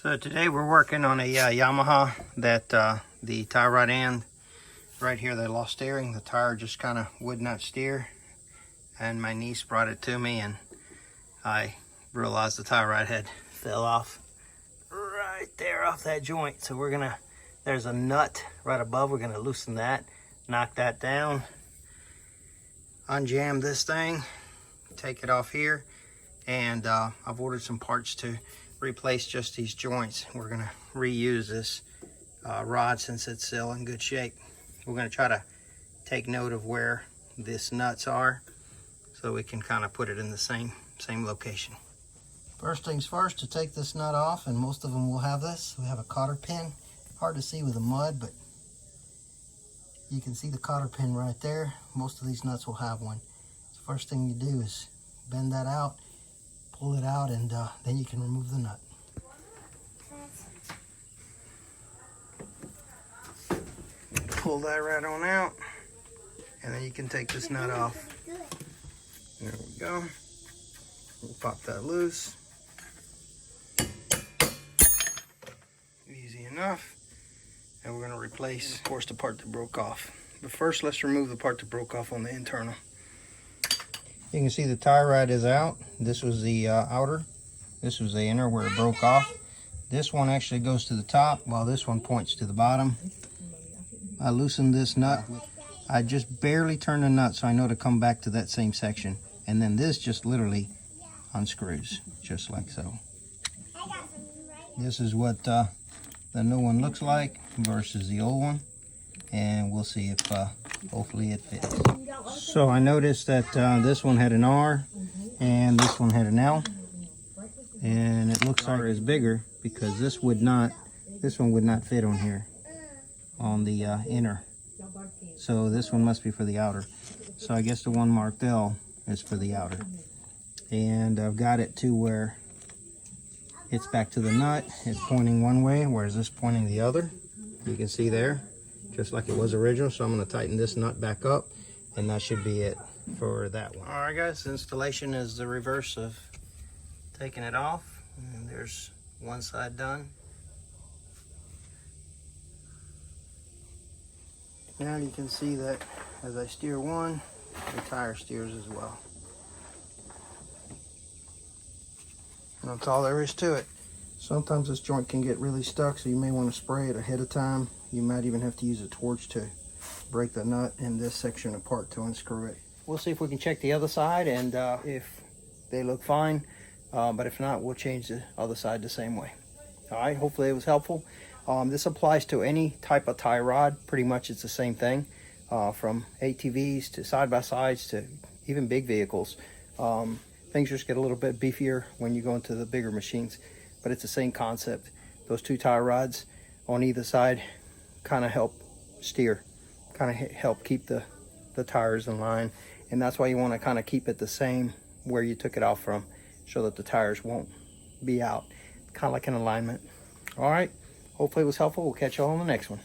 So today we're working on a Yamaha that the tie rod end right here, they lost steering. The tire just kind of would not steer, and my niece brought it to me and I realized the tie rod had fell off right there off that joint. So we're gonna, there's a nut right above, we're gonna loosen that, knock that down, unjam this thing, take it off here, and I've ordered some parts to replace just these joints. We're gonna reuse this rod since it's still in good shape. We're gonna try to take note of where this nuts are so we can kind of put it in the same location. First things first, to take this nut off, and most of them will have this, we have a cotter pin. Hard to see with the mud, but you can see the cotter pin right there. Most of these nuts will have one. The first thing you do is bend that out, pull it out, and then you can remove the nut. Pull that right on out, and then you can take this nut off. There we go. We'll pop that loose. Easy enough. And we're going to replace, of course, the part that broke off. But first, let's remove the part that broke off on the internal. You can see the tie rod is out. This was the outer. This was the inner where it broke off. This one actually goes to the top, while this one points to the bottom. I loosened this nut. I just barely turned the nut so I know to come back to that same section. And then this just literally unscrews, just like so. This is what the new one looks like versus the old one. And we'll see if hopefully it fits. So I noticed that this one had an R and this one had an L, and it looks like it's bigger because this one would not fit on here on the inner. So this one must be for the outer. So I guess the one marked L is for the outer. And I've got it to where it's back to the nut. It's pointing one way, whereas this pointing the other. You can see there, just like it was original. So I'm going to tighten this nut back up, and that should be it for that one. All right, guys, installation is the reverse of taking it off. And there's one side done. Now you can see that as I steer one, the tire steers as well. And that's all there is to it. Sometimes this joint can get really stuck, so you may want to spray it ahead of time. You might even have to use a torch to break the nut in this section apart to unscrew it. We'll see if we can check the other side, and if they look fine, but if not, we'll change the other side the same way. All right, hopefully it was helpful. This applies to any type of tie rod. Pretty much it's the same thing, from ATVs to side-by-sides to even big vehicles. Things just get a little bit beefier when you go into the bigger machines, but it's the same concept. Those two tie rods on either side kind of help steer, kind of help keep the tires in line, and that's why you want to kind of keep it the same where you took it off from, so that the tires won't be out, kind of like an alignment. All right, hopefully it was helpful. We'll catch you all on the next one.